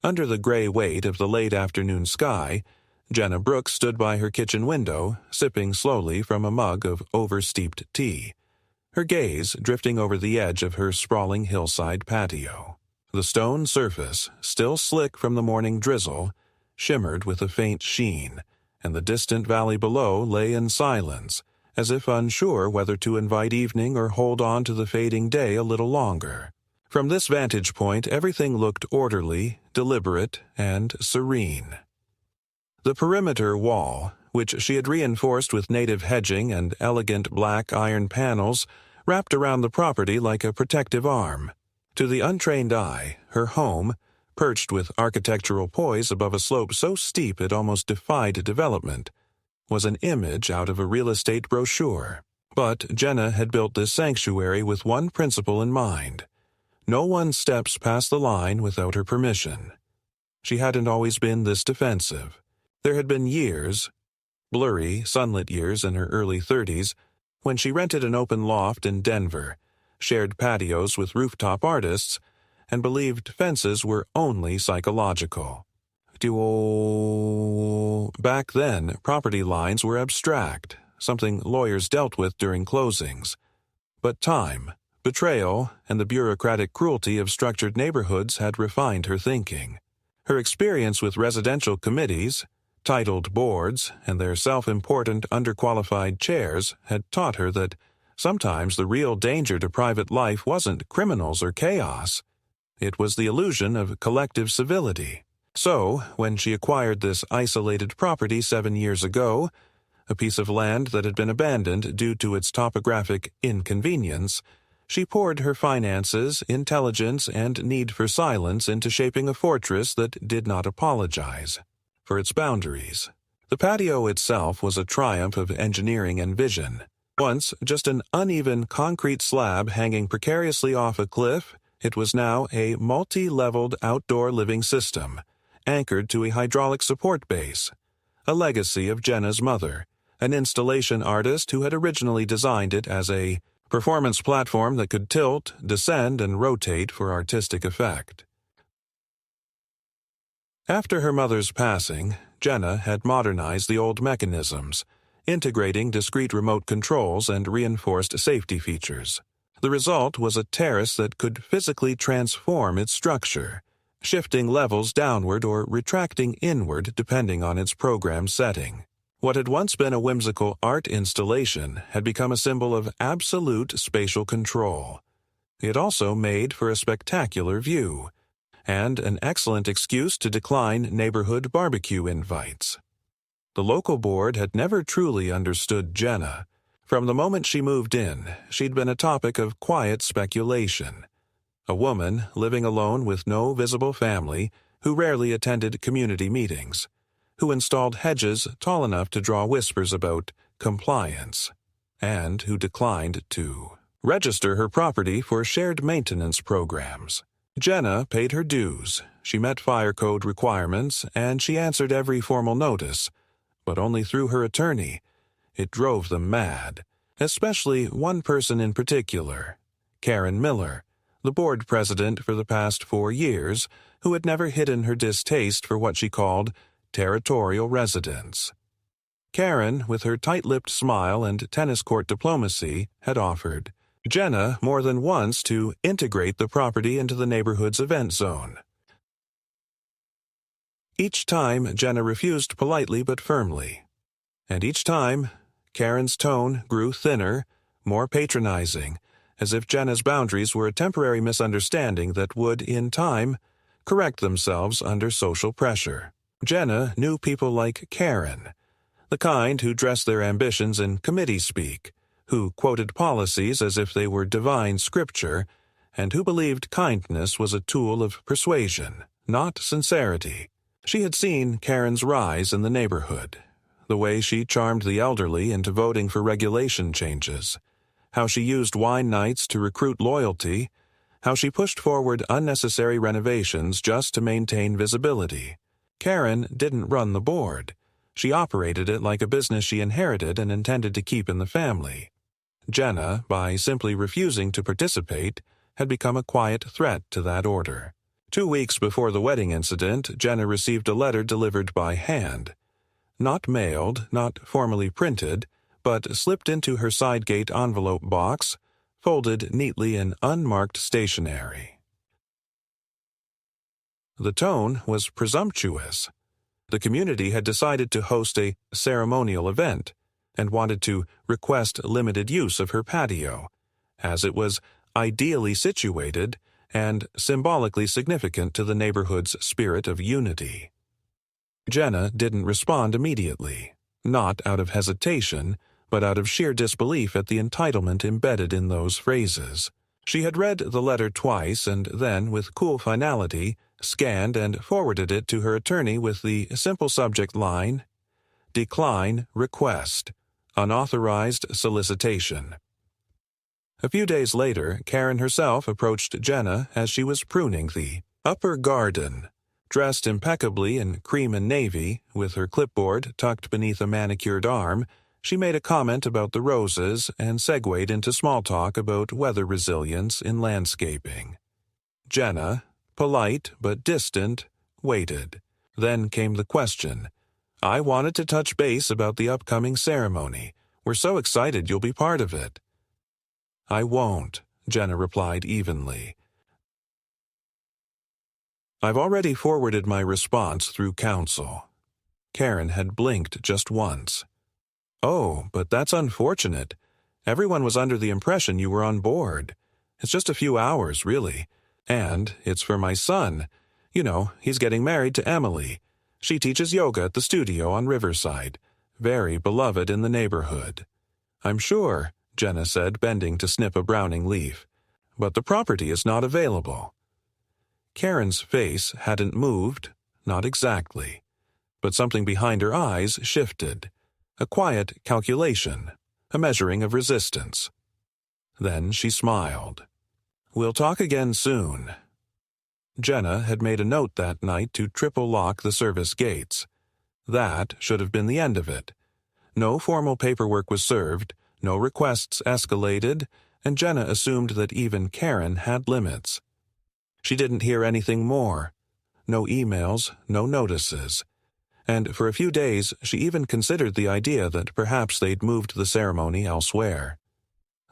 Under the gray weight of the late afternoon sky, Jenna Brooks stood by her kitchen window, sipping slowly from a mug of oversteeped tea, her gaze drifting over the edge of her sprawling hillside patio. The stone surface, still slick from the morning drizzle, shimmered with a faint sheen, and the distant valley below lay in silence, as if unsure whether to invite evening or hold on to the fading day a little longer. From this vantage point, everything looked orderly, deliberate, and serene. The perimeter wall, which she had reinforced with native hedging and elegant black iron panels, wrapped around the property like a protective arm. To the untrained eye, her home, perched with architectural poise above a slope so steep it almost defied development, was an image out of a real estate brochure. But Jenna had built this sanctuary with one principle in mind. No one steps past the line without her permission. She hadn't always been this defensive. There had been years, blurry, sunlit years in her early 30s, when she rented an open loft in Denver, shared patios with rooftop artists, and believed fences were only psychological. Back then, property lines were abstract, something lawyers dealt with during closings. But time, betrayal, and the bureaucratic cruelty of structured neighborhoods had refined her thinking. Her experience with residential committees, titled boards, and their self-important underqualified chairs had taught her that sometimes the real danger to private life wasn't criminals or chaos. It was the illusion of collective civility. So, when she acquired this isolated property 7 years ago, a piece of land that had been abandoned due to its topographic inconvenience, she poured her finances, intelligence, and need for silence into shaping a fortress that did not apologize for its boundaries. The patio itself was a triumph of engineering and vision. Once just an uneven concrete slab hanging precariously off a cliff, it was now a multi-leveled outdoor living system, anchored to a hydraulic support base, a legacy of Jenna's mother, an installation artist who had originally designed it as a performance platform that could tilt, descend, and rotate for artistic effect. After her mother's passing, Jenna had modernized the old mechanisms, integrating discrete remote controls and reinforced safety features. The result was a terrace that could physically transform its structure, shifting levels downward or retracting inward depending on its program setting. What had once been a whimsical art installation had become a symbol of absolute spatial control. It also made for a spectacular view, and an excellent excuse to decline neighborhood barbecue invites. The local board had never truly understood Jenna. From the moment she moved in, she'd been a topic of quiet speculation. A woman living alone with no visible family, who rarely attended community meetings, who installed hedges tall enough to draw whispers about compliance, and who declined to register her property for shared maintenance programs. Jenna paid her dues, she met fire code requirements, and she answered every formal notice, but only through her attorney. It drove them mad, especially one person in particular, Karen Miller, the board president for the past 4 years, who had never hidden her distaste for what she called territorial residents. Karen, with her tight-lipped smile and tennis court diplomacy, had offered Jenna more than once to integrate the property into the neighborhood's event zone. Each time, Jenna refused politely but firmly. And each time, Karen's tone grew thinner, more patronizing, as if Jenna's boundaries were a temporary misunderstanding that would, in time, correct themselves under social pressure. Jenna knew people like Karen, the kind who dressed their ambitions in committee speak, who quoted policies as if they were divine scripture, and who believed kindness was a tool of persuasion, not sincerity. She had seen Karen's rise in the neighborhood, the way she charmed the elderly into voting for regulation changes, how she used wine nights to recruit loyalty, how she pushed forward unnecessary renovations just to maintain visibility. Karen didn't run the board. She operated it like a business she inherited and intended to keep in the family. Jenna, by simply refusing to participate, had become a quiet threat to that order. 2 weeks before the wedding incident, Jenna received a letter delivered by hand. Not mailed, not formally printed, but slipped into her side gate envelope box, folded neatly in unmarked stationery. The tone was presumptuous. The community had decided to host a ceremonial event and wanted to request limited use of her patio, as it was ideally situated and symbolically significant to the neighborhood's spirit of unity. Jenna didn't respond immediately, not out of hesitation, but out of sheer disbelief at the entitlement embedded in those phrases. She had read the letter twice and then, with cool finality, scanned and forwarded it to her attorney with the simple subject line, "Decline request. Unauthorized solicitation." A few days later, Karen herself approached Jenna as she was pruning the upper garden. Dressed impeccably in cream and navy, with her clipboard tucked beneath a manicured arm, she made a comment about the roses and segued into small talk about weather resilience in landscaping. Jenna, polite but distant, waited. Then came the question. "I wanted to touch base about the upcoming ceremony. We're so excited you'll be part of it." "I won't," Jenna replied evenly. "I've already forwarded my response through counsel." Karen had blinked just once. "Oh, but that's unfortunate. Everyone was under the impression you were on board. It's just a few hours, really. And it's for my son. You know, he's getting married to Emily. She teaches yoga at the studio on Riverside. Very beloved in the neighborhood." "I'm sure," Jenna said, bending to snip a browning leaf. "But the property is not available." Karen's face hadn't moved, not exactly. But something behind her eyes shifted. A quiet calculation, a measuring of resistance. Then she smiled. "We'll talk again soon." Jenna had made a note that night to triple lock the service gates. That should have been the end of it. No formal paperwork was served, no requests escalated, and Jenna assumed that even Karen had limits. She didn't hear anything more. No emails, no notices. And for a few days she even considered the idea that perhaps they'd moved the ceremony elsewhere.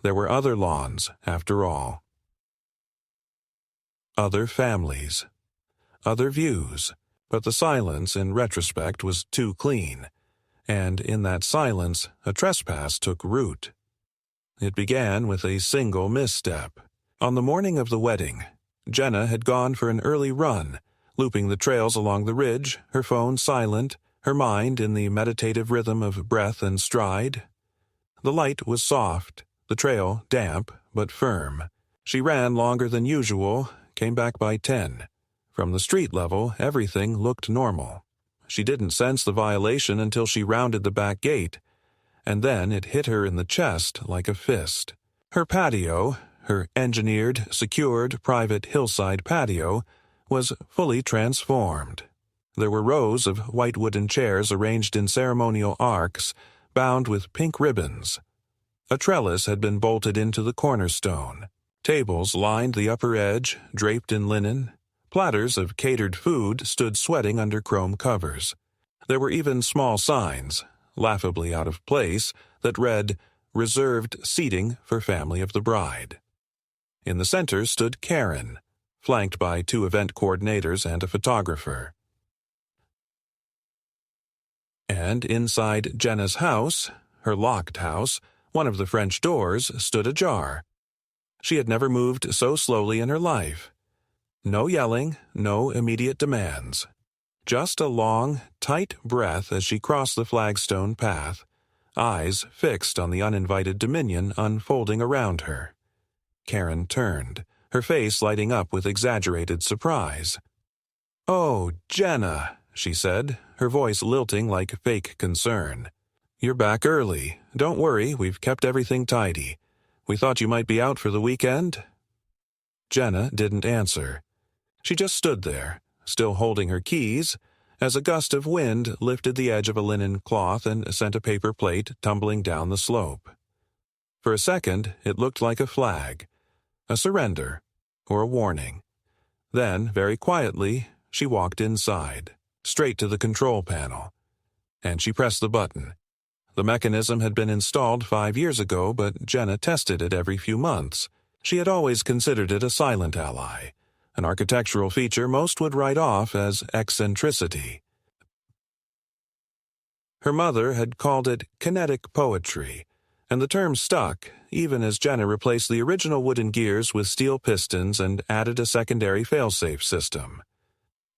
There were other lawns, after all. Other families. Other views. But the silence, in retrospect, was too clean. And in that silence, a trespass took root. It began with a single misstep. On the morning of the wedding, Jenna had gone for an early run, looping the trails along the ridge, her phone silent, her mind in the meditative rhythm of breath and stride. The light was soft, the trail damp but firm. She ran longer than usual, came back by 10. From the street level, everything looked normal. She didn't sense the violation until she rounded the back gate, and then it hit her in the chest like a fist. Her patio, her engineered, secured, private hillside patio, was fully transformed. There were rows of white wooden chairs arranged in ceremonial arcs, bound with pink ribbons. A trellis had been bolted into the cornerstone. Tables lined the upper edge, draped in linen. Platters of catered food stood sweating under chrome covers. There were even small signs, laughably out of place, that read, "Reserved seating for family of the bride." In the center stood Karen, flanked by 2 event coordinators and a photographer. And inside Jenna's house, her locked house, one of the French doors stood ajar. She had never moved so slowly in her life. No yelling, no immediate demands. Just a long, tight breath as she crossed the flagstone path, eyes fixed on the uninvited dominion unfolding around her. Karen turned, her face lighting up with exaggerated surprise. "Oh, Jenna," she said, her voice lilting like fake concern. "You're back early. Don't worry, we've kept everything tidy. We thought you might be out for the weekend?" Jenna didn't answer. She just stood there, still holding her keys, as a gust of wind lifted the edge of a linen cloth and sent a paper plate tumbling down the slope. For a second, it looked like a flag, a surrender, or a warning. Then, very quietly, she walked inside, straight to the control panel. And she pressed the button. The mechanism had been installed 5 years ago, but Jenna tested it every few months. She had always considered it a silent ally, an architectural feature most would write off as eccentricity. Her mother had called it kinetic poetry, and the term stuck, even as Jenna replaced the original wooden gears with steel pistons and added a secondary failsafe system.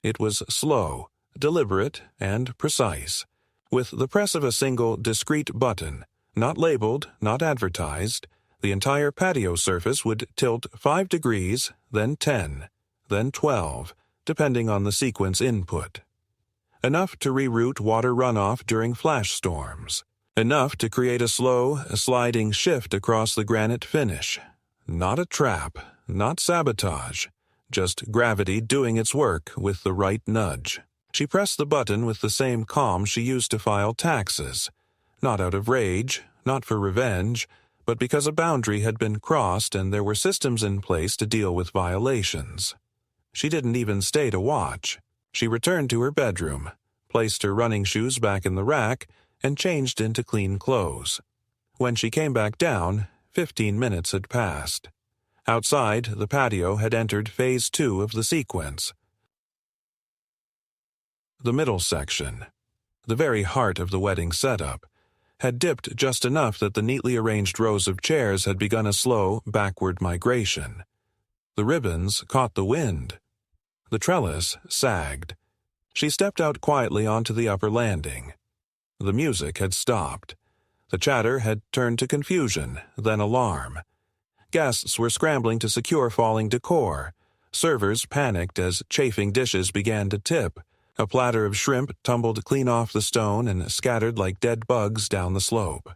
It was slow, deliberate, and precise. With the press of a single, discrete button, not labeled, not advertised, the entire patio surface would tilt 5 degrees, then 10, then 12, depending on the sequence input. Enough to reroute water runoff during flash storms. Enough to create a slow, sliding shift across the granite finish. Not a trap, not sabotage, just gravity doing its work with the right nudge. She pressed the button with the same calm she used to file taxes. Not out of rage, not for revenge, but because a boundary had been crossed and there were systems in place to deal with violations. She didn't even stay to watch. She returned to her bedroom, placed her running shoes back in the rack, and changed into clean clothes. When she came back down, 15 minutes had passed. Outside, the patio had entered phase 2 of the sequence. The middle section, the very heart of the wedding setup, had dipped just enough that the neatly arranged rows of chairs had begun a slow, backward migration. The ribbons caught the wind. The trellis sagged. She stepped out quietly onto the upper landing. The music had stopped. The chatter had turned to confusion, then alarm. Guests were scrambling to secure falling decor. Servers panicked as chafing dishes began to tip. A platter of shrimp tumbled clean off the stone and scattered like dead bugs down the slope.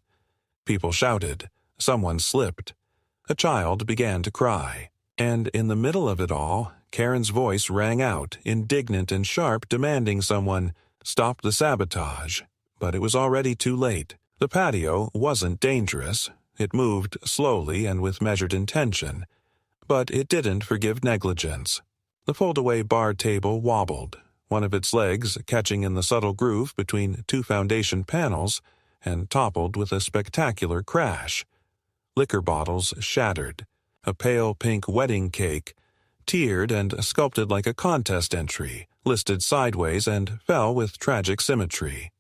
People shouted. Someone slipped. A child began to cry. And in the middle of it all, Karen's voice rang out, indignant and sharp, demanding someone stop the sabotage. But it was already too late. The patio wasn't dangerous. It moved slowly and with measured intention. But it didn't forgive negligence. The fold-away bar table wobbled, one of its legs catching in the subtle groove between 2 foundation panels, and toppled with a spectacular crash. Liquor bottles shattered. A pale pink wedding cake, tiered and sculpted like a contest entry, listed sideways and fell with tragic symmetry.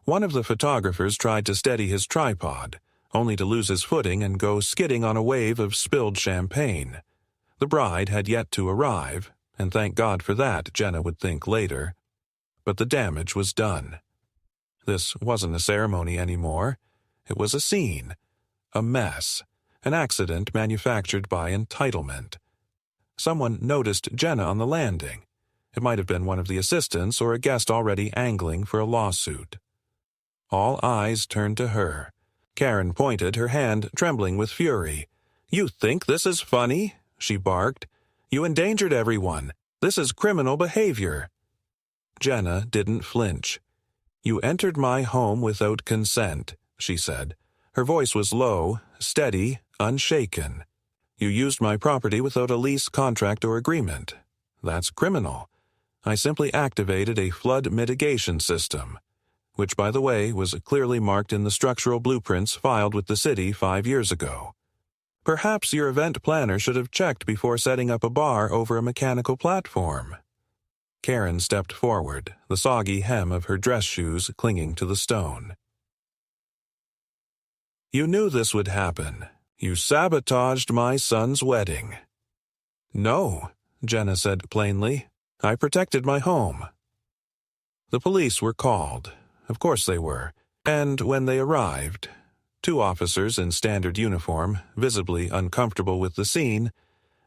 One of the photographers tried to steady his tripod, only to lose his footing and go skidding on a wave of spilled champagne. The bride had yet to arrive, and thank God for that, Jenna would think later. But the damage was done. This wasn't a ceremony anymore. It was a scene, a mess, an accident manufactured by entitlement. Someone noticed Jenna on the landing. It might have been one of the assistants or a guest already angling for a lawsuit. All eyes turned to her. Karen pointed, her hand trembling with fury. "You think this is funny?" she barked. "You endangered everyone. This is criminal behavior." Jenna didn't flinch. "You entered my home without consent," she said. Her voice was low, steady, unshaken. "You used my property without a lease, contract, or agreement. That's criminal. I simply activated a flood mitigation system, which, by the way, was clearly marked in the structural blueprints filed with the city 5 years ago. Perhaps your event planner should have checked before setting up a bar over a mechanical platform." Karen stepped forward, the soggy hem of her dress shoes clinging to the stone. "You knew this would happen. You sabotaged my son's wedding." "No," Jenna said plainly. "I protected my home." The police were called. Of course they were. And when they arrived, 2 officers in standard uniform, visibly uncomfortable with the scene,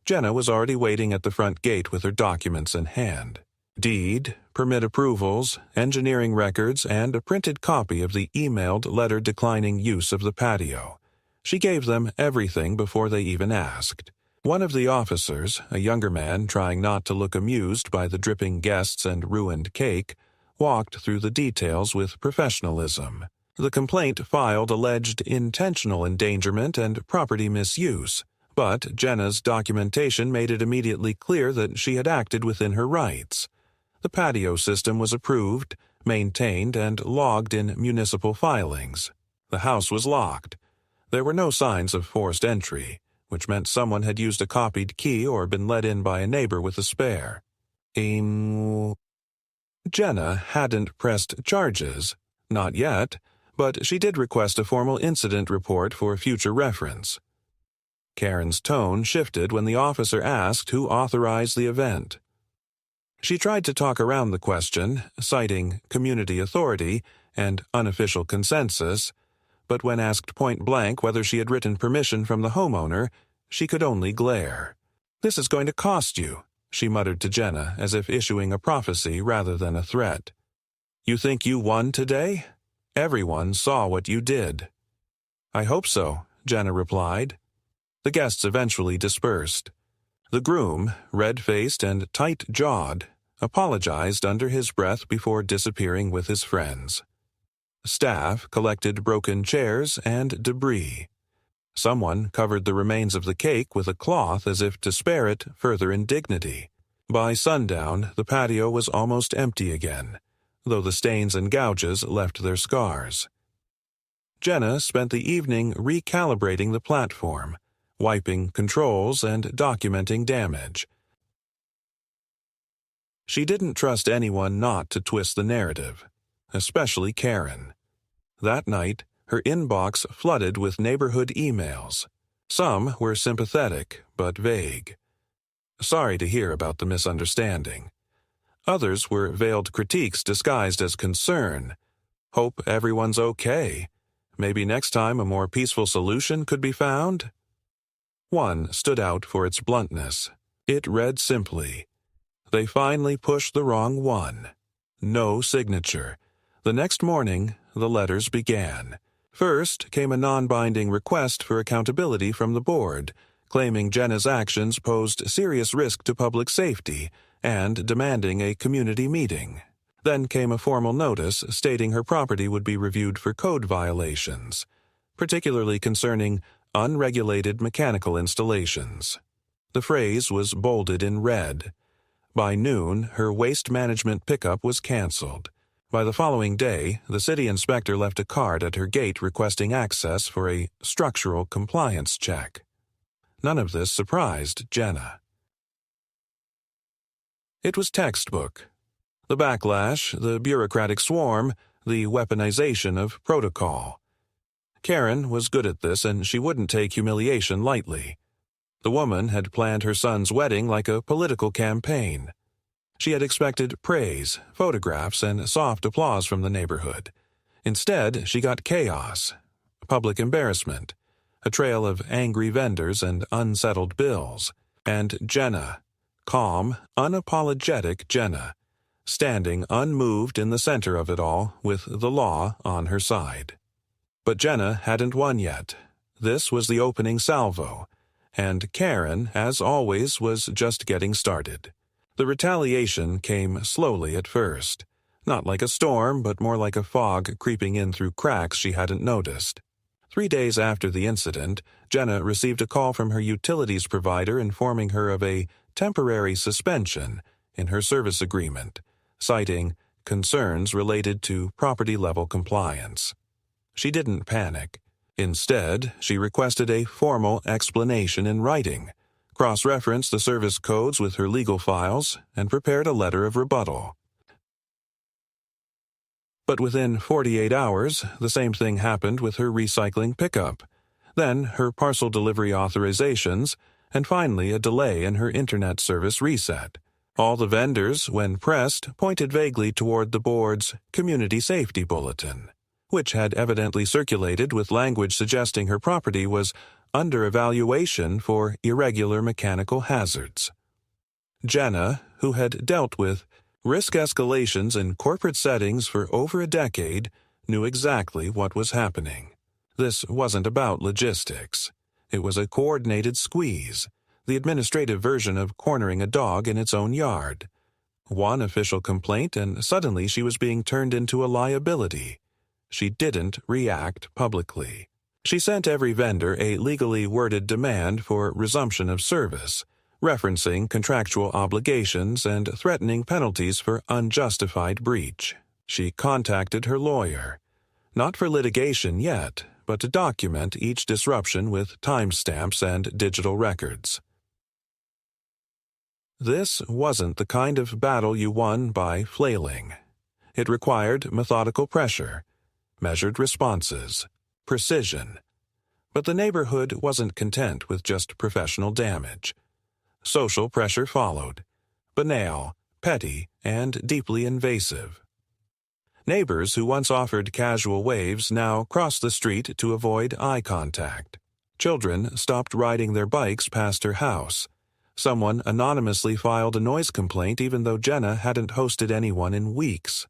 Jenna was already waiting at the front gate with her documents in hand. Deed, permit approvals, engineering records, and a printed copy of the emailed letter declining use of the patio. She gave them everything before they even asked. One of the officers, a younger man trying not to look amused by the dripping guests and ruined cake, walked through the details with professionalism. The complaint filed alleged intentional endangerment and property misuse, But Jenna's documentation made it immediately clear that she had acted within her rights. The patio system was approved, maintained, and logged in municipal filings. The house was locked. There were no signs of forced entry, which meant someone had used a copied key or been let in by a neighbor with a spare. Jenna hadn't pressed charges, not yet, but she did request a formal incident report for future reference. Karen's tone shifted when the officer asked who authorized the event. She tried to talk around the question, citing community authority and unofficial consensus, but when asked point-blank whether she had written permission from the homeowner, she could only glare. "This is going to cost you," she muttered to Jenna, as if issuing a prophecy rather than a threat. "You think you won today? Everyone saw what you did." "I hope so," Jenna replied. The guests eventually dispersed. The groom, red-faced and tight-jawed, apologized under his breath before disappearing with his friends. Staff collected broken chairs and debris. Someone covered the remains of the cake with a cloth as if to spare it further indignity. By sundown, the patio was almost empty again, though the stains and gouges left their scars. Jenna spent the evening recalibrating the platform, wiping controls and documenting damage. She didn't trust anyone not to twist the narrative, especially Karen. That night, her inbox flooded with neighborhood emails. Some were sympathetic, but vague. Sorry to hear about the misunderstanding. Others were veiled critiques disguised as concern. Hope everyone's okay. Maybe next time a more peaceful solution could be found? One stood out for its bluntness. It read simply, "They finally pushed the wrong one." No signature. The next morning, the letters began. First came a non-binding request for accountability from the board, claiming Jenna's actions posed serious risk to public safety and demanding a community meeting. Then came a formal notice stating her property would be reviewed for code violations, particularly concerning unregulated mechanical installations. The phrase was bolded in red. By noon, her waste management pickup was canceled. By the following day, the city inspector left a card at her gate requesting access for a structural compliance check. None of this surprised Jenna. It was textbook. The backlash, the bureaucratic swarm, the weaponization of protocol. Karen was good at this, and she wouldn't take humiliation lightly. The woman had planned her son's wedding like a political campaign. She had expected praise, photographs, and soft applause from the neighborhood. Instead, she got chaos, public embarrassment, a trail of angry vendors and unsettled bills, and Jenna, calm, unapologetic Jenna, standing unmoved in the center of it all with the law on her side. But Jenna hadn't won yet. This was the opening salvo, and Karen, as always, was just getting started. The retaliation came slowly at first, not like a storm, but more like a fog creeping in through cracks she hadn't noticed. 3 days after the incident, Jenna received a call from her utilities provider informing her of a temporary suspension in her service agreement, citing concerns related to property-level compliance. She didn't panic. Instead, she requested a formal explanation in writing, cross-referenced the service codes with her legal files, and prepared a letter of rebuttal. But within 48 hours, the same thing happened with her recycling pickup, then her parcel delivery authorizations, and finally a delay in her internet service reset. All the vendors, when pressed, pointed vaguely toward the board's Community Safety Bulletin, which had evidently circulated with language suggesting her property was under evaluation for irregular mechanical hazards. Jenna, who had dealt with risk escalations in corporate settings for over a decade, knew exactly what was happening. This wasn't about logistics. It was a coordinated squeeze, the administrative version of cornering a dog in its own yard. One official complaint, and suddenly she was being turned into a liability. She didn't react publicly. She sent every vendor a legally worded demand for resumption of service, referencing contractual obligations and threatening penalties for unjustified breach. She contacted her lawyer, not for litigation yet, but to document each disruption with timestamps and digital records. This wasn't the kind of battle you won by flailing. It required methodical pressure, measured responses, precision. But the neighborhood wasn't content with just professional damage. Social pressure followed, banal, petty, and deeply invasive. Neighbors who once offered casual waves now crossed the street to avoid eye contact. Children stopped riding their bikes past her house. Someone anonymously filed a noise complaint even though Jenna hadn't hosted anyone in weeks.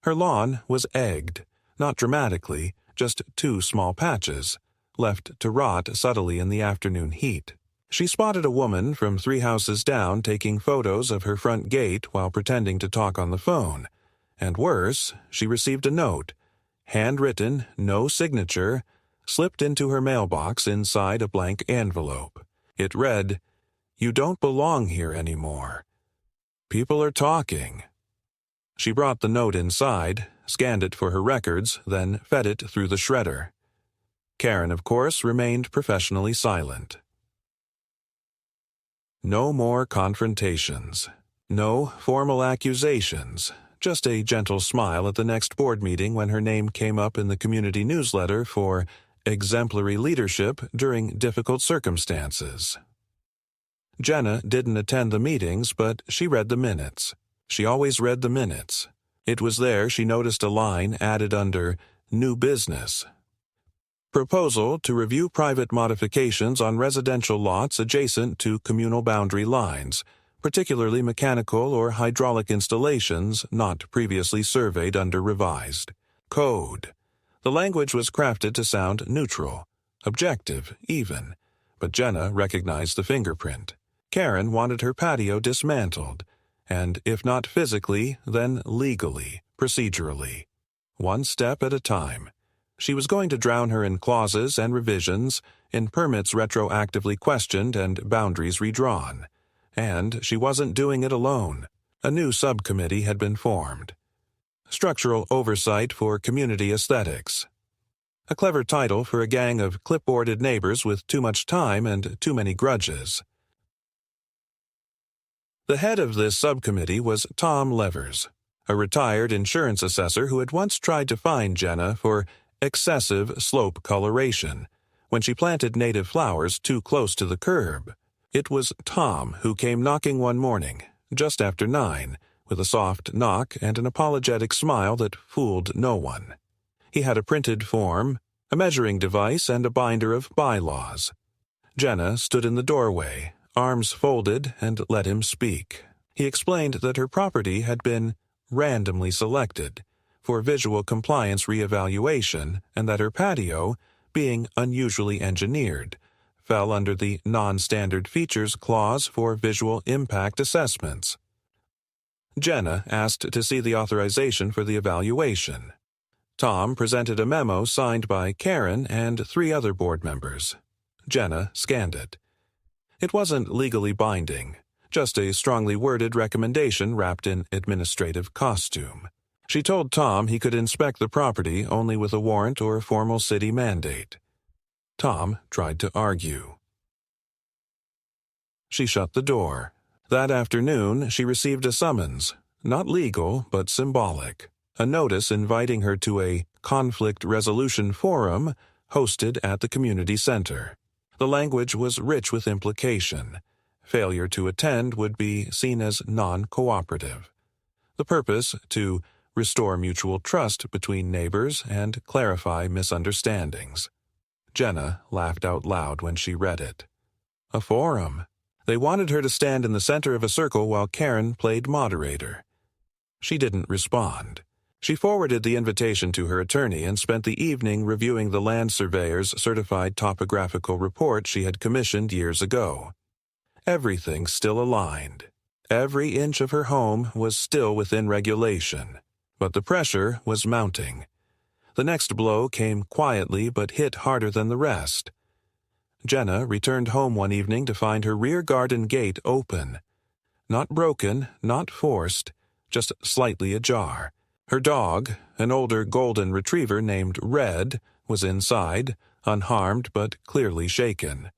Her lawn was egged, not dramatically, just 2 small patches, left to rot subtly in the afternoon heat. She spotted a woman from 3 houses down taking photos of her front gate while pretending to talk on the phone. And worse, she received a note, handwritten, no signature, slipped into her mailbox inside a blank envelope. It read, "You don't belong here anymore. People are talking." She brought the note inside, scanned it for her records, then fed it through the shredder. Karen, of course, remained professionally silent. No more confrontations. No formal accusations. Just a gentle smile at the next board meeting when her name came up in the community newsletter for exemplary leadership during difficult circumstances. Jenna didn't attend the meetings, but she read the minutes. She always read the minutes. It was there she noticed a line added under New Business. Proposal to review private modifications on residential lots adjacent to communal boundary lines, particularly mechanical or hydraulic installations not previously surveyed under revised code. The language was crafted to sound neutral, objective, even, but Jenna recognized the fingerprint. Karen wanted her patio dismantled, and if not physically, then legally, procedurally. One step at a time. She was going to drown her in clauses and revisions, in permits retroactively questioned and boundaries redrawn. And she wasn't doing it alone. A new subcommittee had been formed. Structural Oversight for Community Aesthetics. A clever title for a gang of clipboarded neighbors with too much time and too many grudges. The head of this subcommittee was Tom Levers, a retired insurance assessor who had once tried to fine Jenna for excessive slope coloration when she planted native flowers too close to the curb. It was Tom who came knocking one morning, just after 9, with a soft knock and an apologetic smile that fooled no one. He had a printed form, a measuring device, and a binder of bylaws. Jenna stood in the doorway, arms folded, and let him speak. He explained that her property had been randomly selected for visual compliance reevaluation and that her patio, being unusually engineered, fell under the non-standard features clause for visual impact assessments. Jenna asked to see the authorization for the evaluation. Tom presented a memo signed by Karen and 3 other board members. Jenna scanned it. It wasn't legally binding, just a strongly worded recommendation wrapped in administrative costume. She told Tom he could inspect the property only with a warrant or formal city mandate. Tom tried to argue. She shut the door. That afternoon, she received a summons, not legal but symbolic, a notice inviting her to a conflict resolution forum hosted at the community center. The language was rich with implication. Failure to attend would be seen as non-cooperative. The purpose, to restore mutual trust between neighbors and clarify misunderstandings. Jenna laughed out loud when she read it. A forum. They wanted her to stand in the center of a circle while Karen played moderator. She didn't respond. She forwarded the invitation to her attorney and spent the evening reviewing the land surveyor's certified topographical report she had commissioned years ago. Everything still aligned. Every inch of her home was still within regulation. But the pressure was mounting. The next blow came quietly but hit harder than the rest. Jenna returned home one evening to find her rear garden gate open. Not broken, not forced, just slightly ajar. Her dog, an older golden retriever named Red, was inside, unharmed but clearly shaken.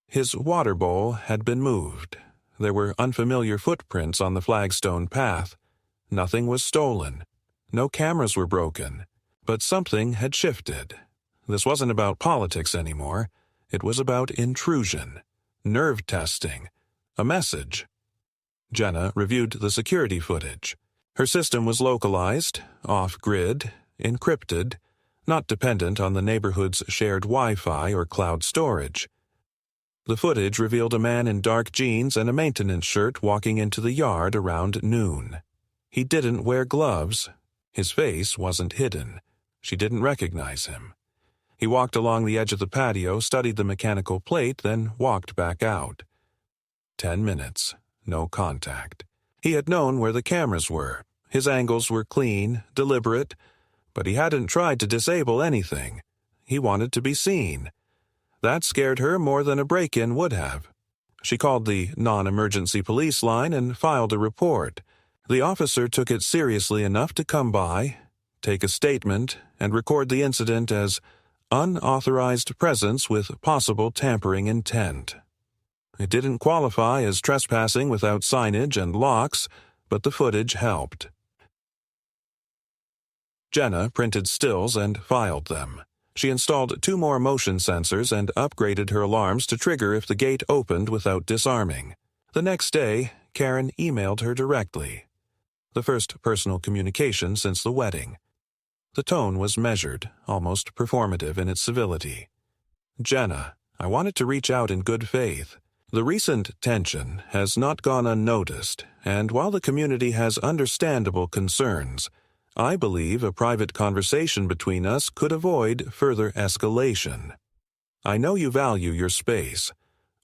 His water bowl had been moved. There were unfamiliar footprints on the flagstone path. Nothing was stolen. No cameras were broken. But something had shifted. This wasn't about politics anymore. It was about intrusion, nerve testing, a message. Jenna reviewed the security footage. Her system was localized, off-grid, encrypted, not dependent on the neighborhood's shared Wi-Fi or cloud storage. The footage revealed a man in dark jeans and a maintenance shirt walking into the yard around noon. He didn't wear gloves. His face wasn't hidden. She didn't recognize him. He walked along the edge of the patio, studied the mechanical plate, then walked back out. 10 minutes. No contact. He had known where the cameras were. His angles were clean, deliberate, but he hadn't tried to disable anything. He wanted to be seen. That scared her more than a break-in would have. She called the non-emergency police line and filed a report. The officer took it seriously enough to come by, take a statement, and record the incident as unauthorized presence with possible tampering intent. It didn't qualify as trespassing without signage and locks, but the footage helped. Jenna printed stills and filed them. She installed 2 more motion sensors and upgraded her alarms to trigger if the gate opened without disarming. The next day, Karen emailed her directly. The first personal communication since the wedding. The tone was measured, almost performative in its civility. Jenna, I wanted to reach out in good faith. The recent tension has not gone unnoticed, and while the community has understandable concerns, I believe a private conversation between us could avoid further escalation. I know you value your space.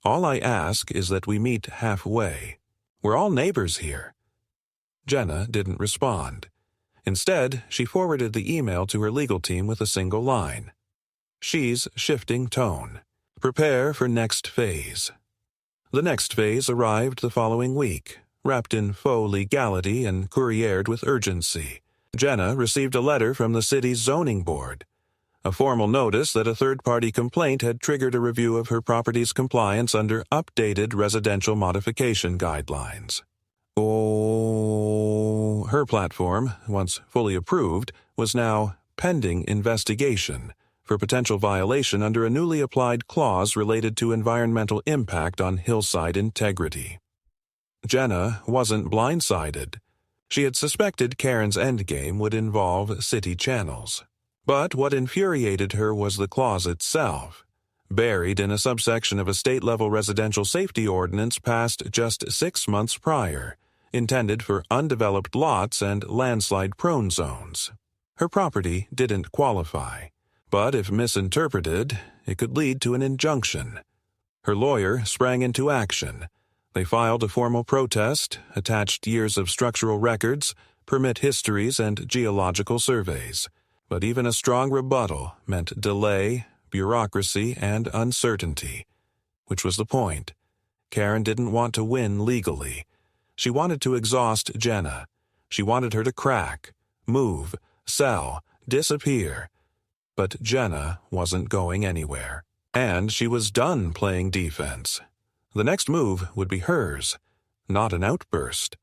All I ask is that we meet halfway. We're all neighbors here. Jenna didn't respond. Instead, she forwarded the email to her legal team with a single line. She's shifting tone. Prepare for next phase. The next phase arrived the following week, wrapped in faux legality and couriered with urgency. Jenna received a letter from the city's zoning board. A formal notice that a third-party complaint had triggered a review of her property's compliance under updated residential modification guidelines. Her platform, once fully approved, was now pending investigation for potential violation under a newly applied clause related to environmental impact on hillside integrity. Jenna wasn't blindsided. She had suspected Karen's endgame would involve city channels. But what infuriated her was the clause itself, buried in a subsection of a state-level residential safety ordinance passed just 6 months prior, intended for undeveloped lots and landslide-prone zones. Her property didn't qualify, but if misinterpreted, it could lead to an injunction. Her lawyer sprang into action. They filed a formal protest, attached years of structural records, permit histories, and geological surveys. But even a strong rebuttal meant delay, bureaucracy, and uncertainty. Which was the point. Karen didn't want to win legally. She wanted to exhaust Jenna. She wanted her to crack, move, sell, disappear. But Jenna wasn't going anywhere. And she was done playing defense. The next move would be hers, not an outburst.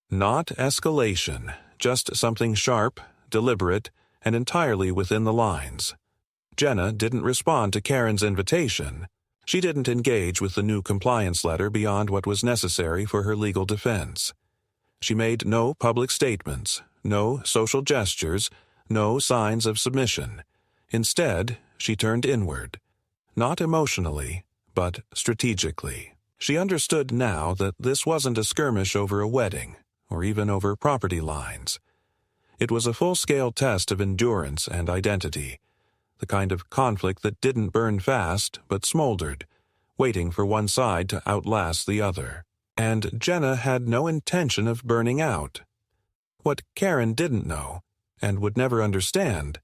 Not escalation, just something sharp, deliberate, and entirely within the lines. Jenna didn't respond to Karen's invitation. She didn't engage with the new compliance letter beyond what was necessary for her legal defense. She made no public statements, no social gestures, no signs of submission. Instead, she turned inward. Not emotionally, but strategically. She understood now that this wasn't a skirmish over a wedding, or even over property lines. It was a full-scale test of endurance and identity, the kind of conflict that didn't burn fast but smoldered, waiting for one side to outlast the other. And Jenna had no intention of burning out. What Karen didn't know, and would never understand,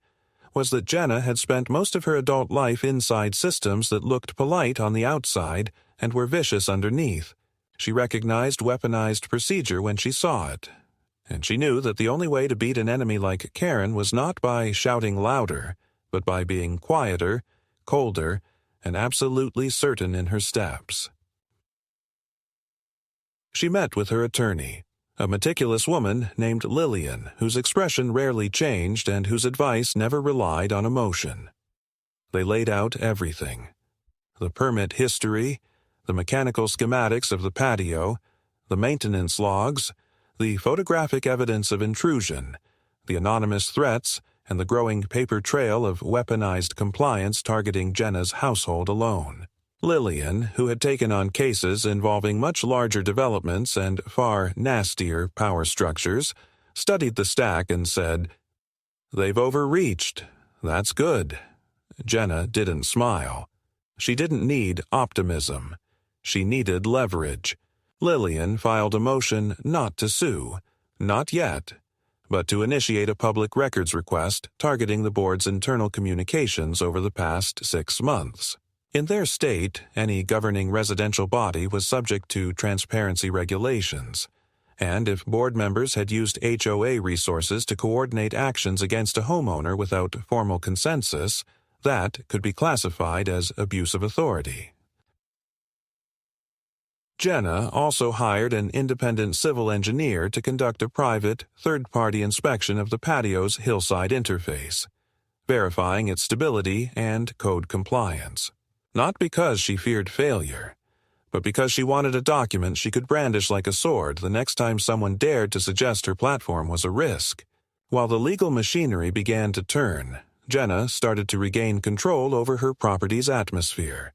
was that Jenna had spent most of her adult life inside systems that looked polite on the outside and were vicious underneath. She recognized weaponized procedure when she saw it, and she knew that the only way to beat an enemy like Karen was not by shouting louder, but by being quieter, colder, and absolutely certain in her steps. She met with her attorney, a meticulous woman named Lillian, whose expression rarely changed and whose advice never relied on emotion. They laid out everything: the permit history, the mechanical schematics of the patio, the maintenance logs, the photographic evidence of intrusion, the anonymous threats, and the growing paper trail of weaponized compliance targeting Jenna's household alone. Lillian, who had taken on cases involving much larger developments and far nastier power structures, studied the stack and said, "They've overreached. That's good." Jenna didn't smile. She didn't need optimism. She needed leverage. Lillian filed a motion not to sue, not yet, but to initiate a public records request targeting the board's internal communications over the past 6 months. In their state, any governing residential body was subject to transparency regulations, and if board members had used HOA resources to coordinate actions against a homeowner without formal consensus, that could be classified as abuse of authority. Jenna also hired an independent civil engineer to conduct a private, third-party inspection of the patio's hillside interface, verifying its stability and code compliance. Not because she feared failure, but because she wanted a document she could brandish like a sword the next time someone dared to suggest her platform was a risk. While the legal machinery began to turn, Jenna started to regain control over her property's atmosphere.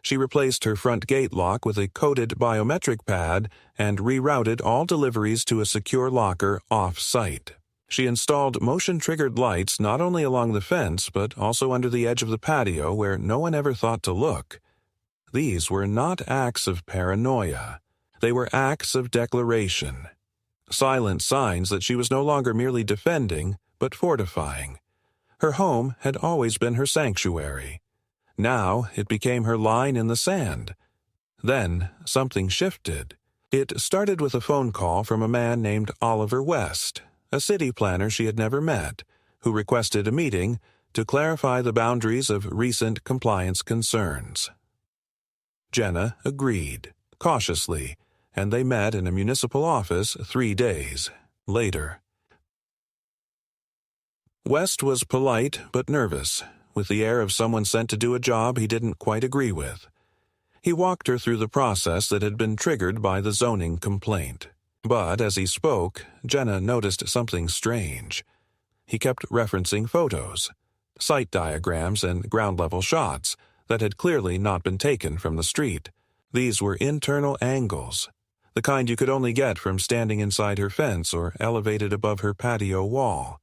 She replaced her front gate lock with a coded biometric pad and rerouted all deliveries to a secure locker off-site. She installed motion-triggered lights not only along the fence but also under the edge of the patio where no one ever thought to look. These were not acts of paranoia. They were acts of declaration. Silent signs that she was no longer merely defending, but fortifying. Her home had always been her sanctuary. Now it became her line in the sand. Then something shifted. It started with a phone call from a man named Oliver West, a city planner she had never met, who requested a meeting to clarify the boundaries of recent compliance concerns. Jenna agreed, cautiously, and they met in a municipal office 3 days later. West was polite but nervous, with the air of someone sent to do a job he didn't quite agree with. He walked her through the process that had been triggered by the zoning complaint. But as he spoke, Jenna noticed something strange. He kept referencing photos, site diagrams and ground-level shots that had clearly not been taken from the street. These were internal angles, the kind you could only get from standing inside her fence or elevated above her patio wall.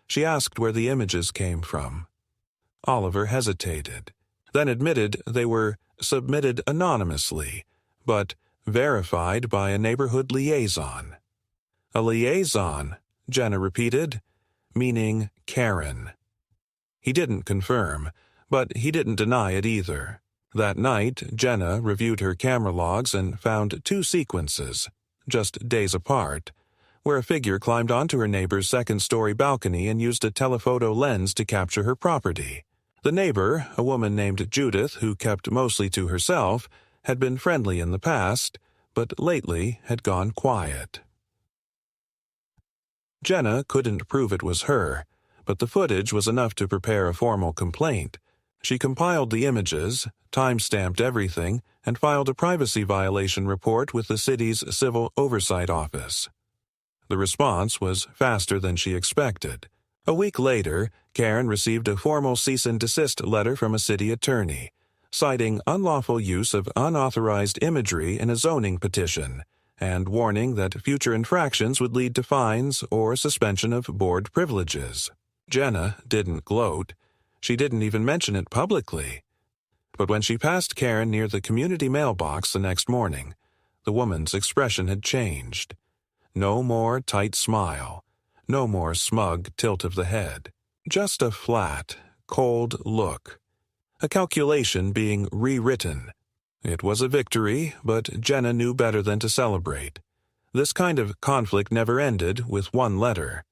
She asked where the images came from. Oliver hesitated, then admitted they were submitted anonymously, but verified by a neighborhood liaison. A liaison, Jenna repeated, meaning Karen. He didn't confirm, but he didn't deny it either. That night, Jenna reviewed her camera logs and found 2 sequences, just days apart, where a figure climbed onto her neighbor's second-story balcony and used a telephoto lens to capture her property. The neighbor, a woman named Judith who kept mostly to herself, had been friendly in the past, but lately had gone quiet. Jenna couldn't prove it was her, but the footage was enough to prepare a formal complaint. She compiled the images, time-stamped everything, and filed a privacy violation report with the city's Civil Oversight Office. The response was faster than she expected. A week later, Karen received a formal cease-and-desist letter from a city attorney, citing unlawful use of unauthorized imagery in a zoning petition, and warning that future infractions would lead to fines or suspension of board privileges. Jenna didn't gloat. She didn't even mention it publicly. But when she passed Karen near the community mailbox the next morning, the woman's expression had changed. No more tight smile. No more smug tilt of the head. Just a flat, cold look. A calculation being rewritten. It was a victory, but Jenna knew better than to celebrate. This kind of conflict never ended with one letter.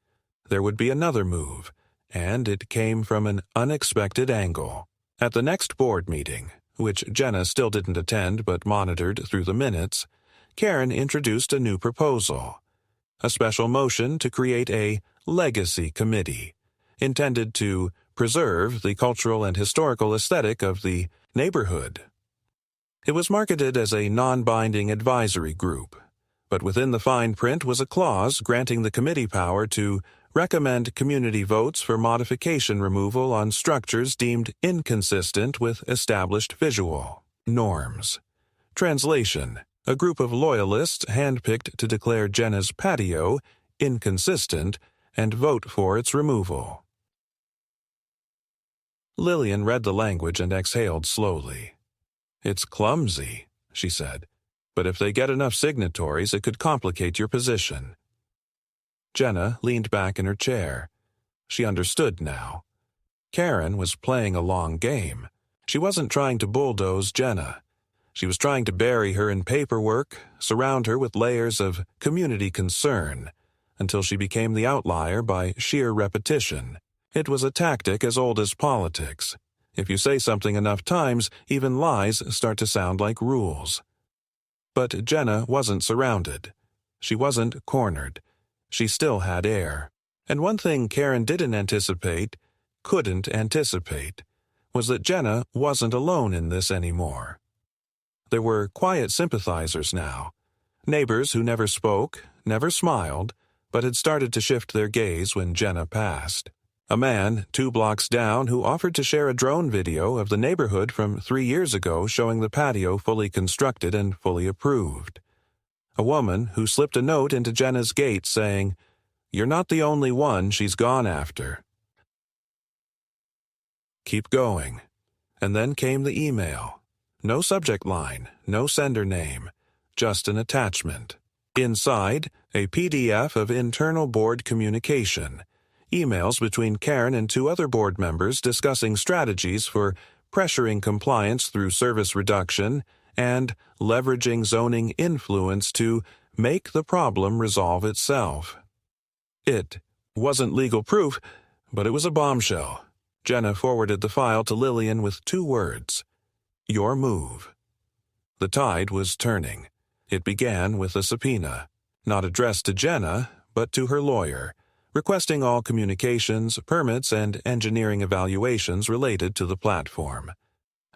There would be another move, and it came from an unexpected angle. At the next board meeting, which Jenna still didn't attend but monitored through the minutes, Karen introduced a new proposal. A special motion to create a legacy committee, intended to preserve the cultural and historical aesthetic of the neighborhood. It was marketed as a non-binding advisory group, but within the fine print was a clause granting the committee power to recommend community votes for modification removal on structures deemed inconsistent with established visual norms. Translation: a group of loyalists handpicked to declare Jenna's patio inconsistent and vote for its removal. Lillian read the language and exhaled slowly. "It's clumsy," she said, "but if they get enough signatories, it could complicate your position." Jenna leaned back in her chair. She understood now. Karen was playing a long game. She wasn't trying to bulldoze Jenna. She was trying to bury her in paperwork, surround her with layers of community concern, until she became the outlier by sheer repetition. It was a tactic as old as politics. If you say something enough times, even lies start to sound like rules. But Jenna wasn't surrounded. She wasn't cornered. She still had air. And one thing Karen couldn't anticipate, was that Jenna wasn't alone in this anymore. There were quiet sympathizers now. Neighbors who never spoke, never smiled, but had started to shift their gaze when Jenna passed. A man 2 blocks down who offered to share a drone video of the neighborhood from 3 years ago showing the patio fully constructed and fully approved. A woman who slipped a note into Jenna's gate saying, "You're not the only one she's gone after." Keep going. And then came the email. No subject line, no sender name, just an attachment. Inside, a PDF of internal board communication. Emails between Karen and 2 other board members discussing strategies for pressuring compliance through service reduction and leveraging zoning influence to make the problem resolve itself. It wasn't legal proof, but it was a bombshell. Jenna forwarded the file to Lillian with 2 words: "Your move." The tide was turning. It began with a subpoena, not addressed to Jenna, but to her lawyer, requesting all communications, permits, and engineering evaluations related to the platform.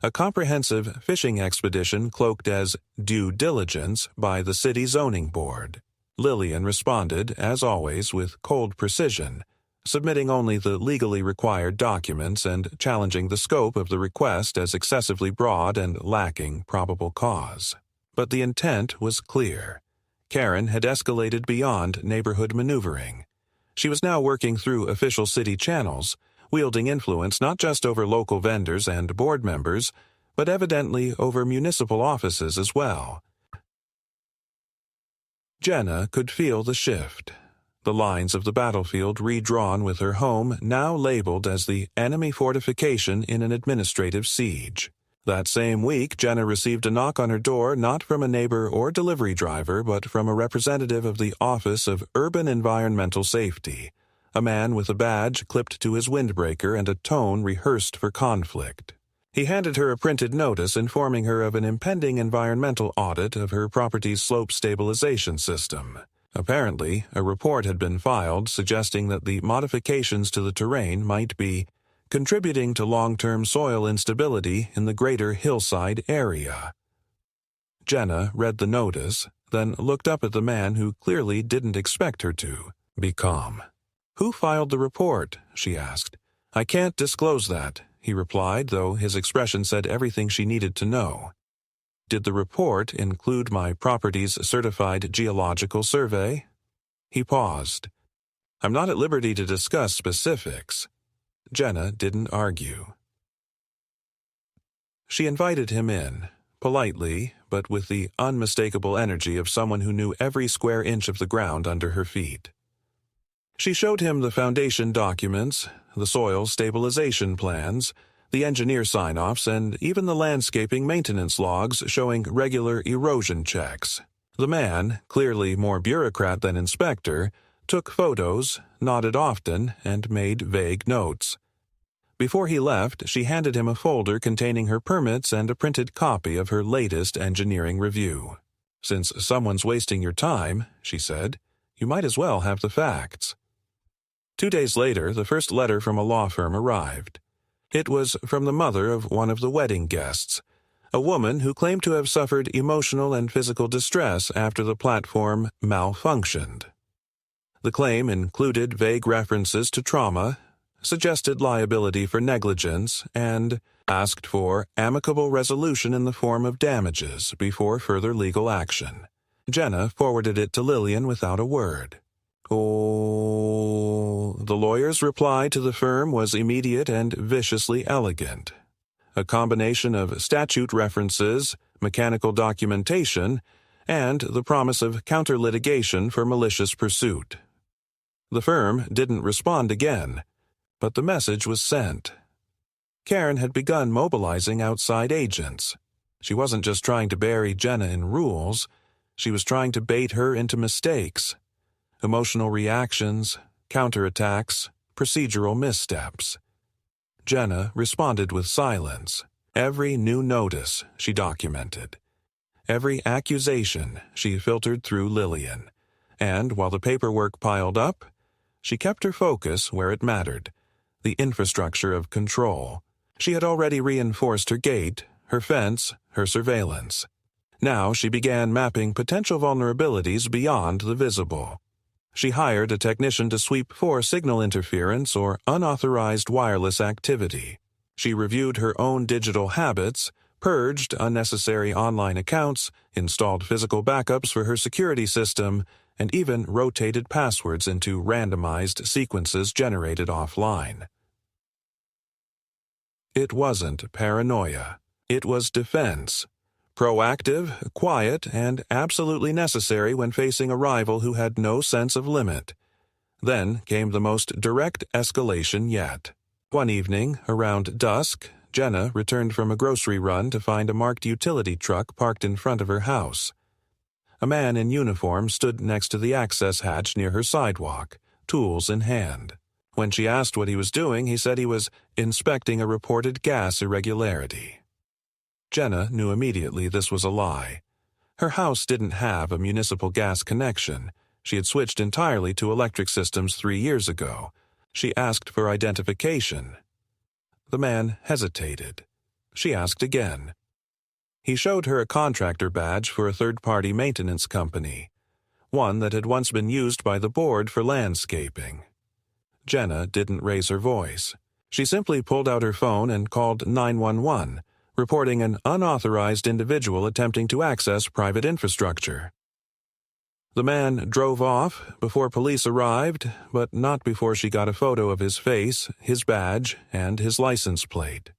A comprehensive fishing expedition cloaked as due diligence by the city zoning board. Lillian responded, as always, with cold precision, submitting only the legally required documents and challenging the scope of the request as excessively broad and lacking probable cause. But the intent was clear. Karen had escalated beyond neighborhood maneuvering. She was now working through official city channels, wielding influence not just over local vendors and board members, but evidently over municipal offices as well. Jenna could feel the shift. The lines of the battlefield redrawn with her home now labeled as the enemy fortification in an administrative siege. That same week, Jenna received a knock on her door not from a neighbor or delivery driver, but from a representative of the Office of Urban Environmental Safety, a man with a badge clipped to his windbreaker and a tone rehearsed for conflict. He handed her a printed notice informing her of an impending environmental audit of her property's slope stabilization system. Apparently, a report had been filed suggesting that the modifications to the terrain might be contributing to long-term soil instability in the greater hillside area. Jenna read the notice, then looked up at the man who clearly didn't expect her to be calm. "Who filed the report?" she asked. "I can't disclose that," he replied, though his expression said everything she needed to know. "Did the report include my property's certified geological survey?" He paused. "I'm not at liberty to discuss specifics." Jenna didn't argue. She invited him in, politely, but with the unmistakable energy of someone who knew every square inch of the ground under her feet. She showed him the foundation documents, the soil stabilization plans, the engineer sign-offs, and even the landscaping maintenance logs showing regular erosion checks. The man, clearly more bureaucrat than inspector, took photos, nodded often, and made vague notes. Before he left, she handed him a folder containing her permits and a printed copy of her latest engineering review. "Since someone's wasting your time," she said, "you might as well have the facts." 2 days later, the first letter from a law firm arrived. It was from the mother of one of the wedding guests, a woman who claimed to have suffered emotional and physical distress after the platform malfunctioned. The claim included vague references to trauma, suggested liability for negligence, and asked for amicable resolution in the form of damages before further legal action. Jenna forwarded it to Lillian without a word. Oh, the lawyer's reply to the firm was immediate and viciously elegant. A combination of statute references, mechanical documentation, and the promise of counter-litigation for malicious pursuit. The firm didn't respond again, but the message was sent. Karen had begun mobilizing outside agents. She wasn't just trying to bury Jenna in rules, she was trying to bait her into mistakes. Emotional reactions, counterattacks, procedural missteps. Jenna responded with silence. Every new notice she documented. Every accusation she filtered through Lillian. And while the paperwork piled up, she kept her focus where it mattered, the infrastructure of control. She had already reinforced her gate, her fence, her surveillance. Now she began mapping potential vulnerabilities beyond the visible. She hired a technician to sweep for signal interference or unauthorized wireless activity. She reviewed her own digital habits, purged unnecessary online accounts, installed physical backups for her security system, and even rotated passwords into randomized sequences generated offline. It wasn't paranoia. It was defense. Proactive, quiet, and absolutely necessary when facing a rival who had no sense of limit. Then came the most direct escalation yet. One evening, around dusk, Jenna returned from a grocery run to find a marked utility truck parked in front of her house. A man in uniform stood next to the access hatch near her sidewalk, tools in hand. When she asked what he was doing, he said he was inspecting a reported gas irregularity. Jenna knew immediately this was a lie. Her house didn't have a municipal gas connection. She had switched entirely to electric systems 3 years ago. She asked for identification. The man hesitated. She asked again. He showed her a contractor badge for a third-party maintenance company, one that had once been used by the board for landscaping. Jenna didn't raise her voice. She simply pulled out her phone and called 911, reporting an unauthorized individual attempting to access private infrastructure. The man drove off before police arrived, but not before she got a photo of his face, his badge, and his license plate.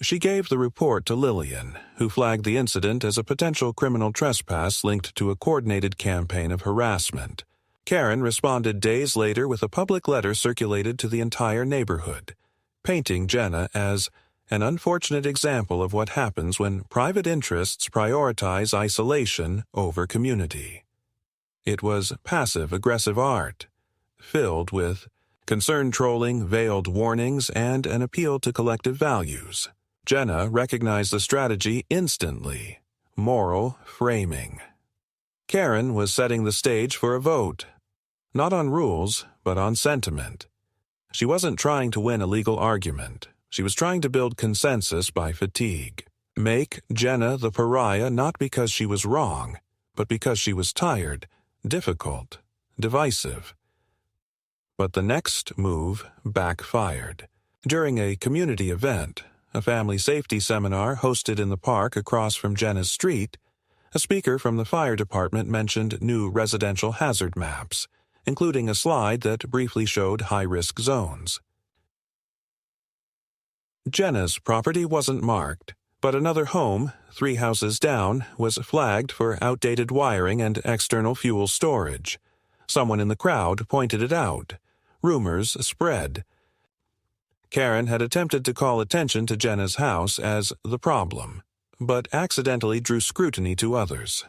She gave the report to Lillian, who flagged the incident as a potential criminal trespass linked to a coordinated campaign of harassment. Karen responded days later with a public letter circulated to the entire neighborhood, painting Jenna as an unfortunate example of what happens when private interests prioritize isolation over community. It was passive-aggressive art, filled with concern trolling, veiled warnings, and an appeal to collective values. Jenna recognized the strategy instantly: moral framing. Karen was setting the stage for a vote, not on rules, but on sentiment. She wasn't trying to win a legal argument. She was trying to build consensus by fatigue. Make Jenna the pariah not because she was wrong, but because she was tired, difficult, divisive. But the next move backfired. During a community event, a family safety seminar hosted in the park across from Jenna's street, a speaker from the fire department mentioned new residential hazard maps, including a slide that briefly showed high-risk zones. Jenna's property wasn't marked, But another home, 3 houses down, was flagged for outdated wiring and external fuel storage. Someone in the crowd pointed it out. Rumors spread. Karen had attempted to call attention to Jenna's house as the problem, but accidentally drew scrutiny to others.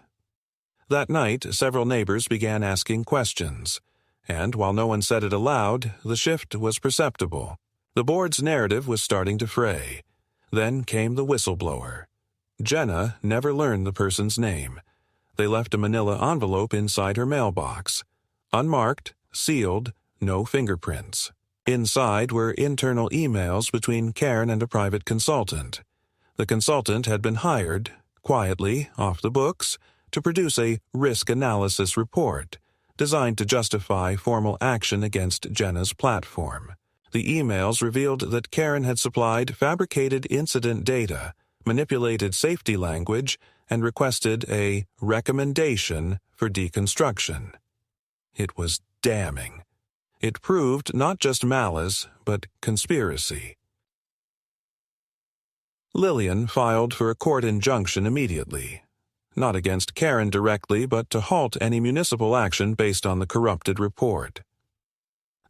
That night, several neighbors began asking questions, and while no one said it aloud, the shift was perceptible. The board's narrative was starting to fray. Then came the whistleblower. Jenna never learned the person's name. They left a manila envelope inside her mailbox. Unmarked, sealed, no fingerprints. Inside were internal emails between Karen and a private consultant. The consultant had been hired, quietly, off the books, to produce a risk analysis report designed to justify formal action against Jenna's platform. The emails revealed that Karen had supplied fabricated incident data, manipulated safety language, and requested a recommendation for deconstruction. It was damning. It proved not just malice, but conspiracy. Lillian filed for a court injunction immediately, not against Karen directly, but to halt any municipal action based on the corrupted report.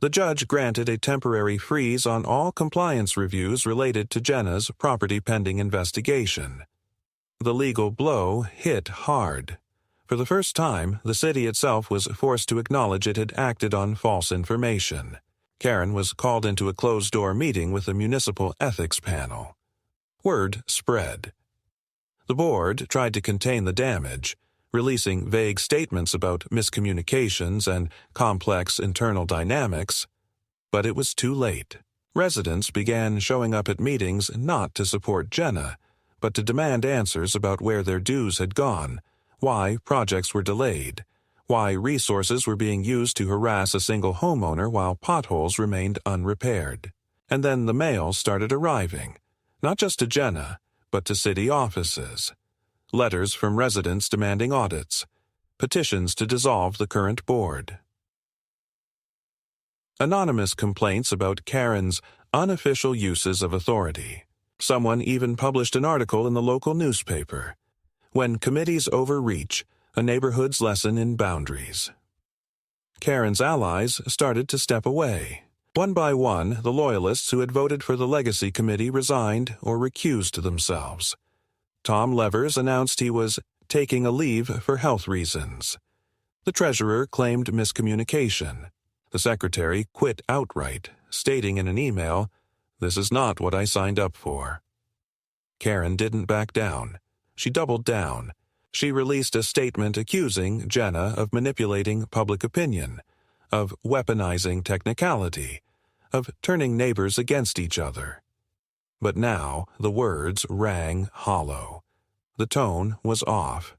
The judge granted a temporary freeze on all compliance reviews related to Jenna's property pending investigation. The legal blow hit hard. For the first time, the city itself was forced to acknowledge it had acted on false information. Karen was called into a closed-door meeting with the municipal ethics panel. Word spread. The board tried to contain the damage, releasing vague statements about miscommunications and complex internal dynamics, but it was too late. Residents began showing up at meetings not to support Jenna, but to demand answers about where their dues had gone, why projects were delayed, why resources were being used to harass a single homeowner while potholes remained unrepaired. And then the mail started arriving, not just to Jenna, but to city offices. Letters from residents demanding audits, petitions to dissolve the current board. Anonymous complaints about Karen's unofficial uses of authority. Someone even published an article in the local newspaper. When committees overreach, a neighborhood's lesson in boundaries. Karen's allies started to step away. One by one, the loyalists who had voted for the Legacy Committee resigned or recused themselves. Tom Levers announced he was taking a leave for health reasons. The treasurer claimed miscommunication. The secretary quit outright, stating in an email, "This is not what I signed up for." Karen didn't back down. She doubled down. She released a statement accusing Jenna of manipulating public opinion, of weaponizing technicality, of turning neighbors against each other. But now the words rang hollow. The tone was off.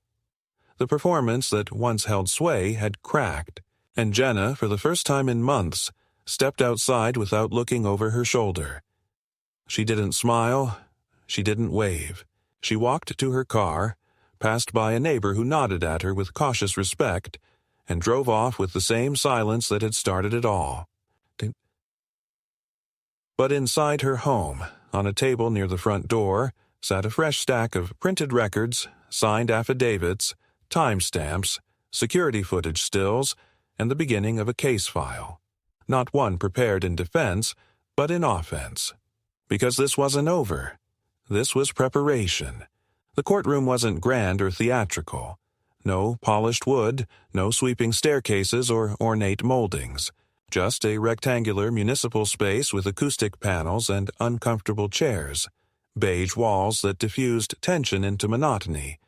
The performance that once held sway had cracked, and Jenna, for the first time in months, stepped outside without looking over her shoulder. She didn't smile. She didn't wave. She walked to her car, passed by a neighbor who nodded at her with cautious respect, and drove off with the same silence that had started it all. But inside her home, on a table near the front door, sat a fresh stack of printed records, signed affidavits, timestamps, security footage stills, and the beginning of a case file. Not one prepared in defense, but in offense. Because this wasn't over. This was preparation. The courtroom wasn't grand or theatrical. No polished wood, no sweeping staircases or ornate moldings. Just a rectangular municipal space with acoustic panels and uncomfortable chairs, beige walls that diffused tension into monotony,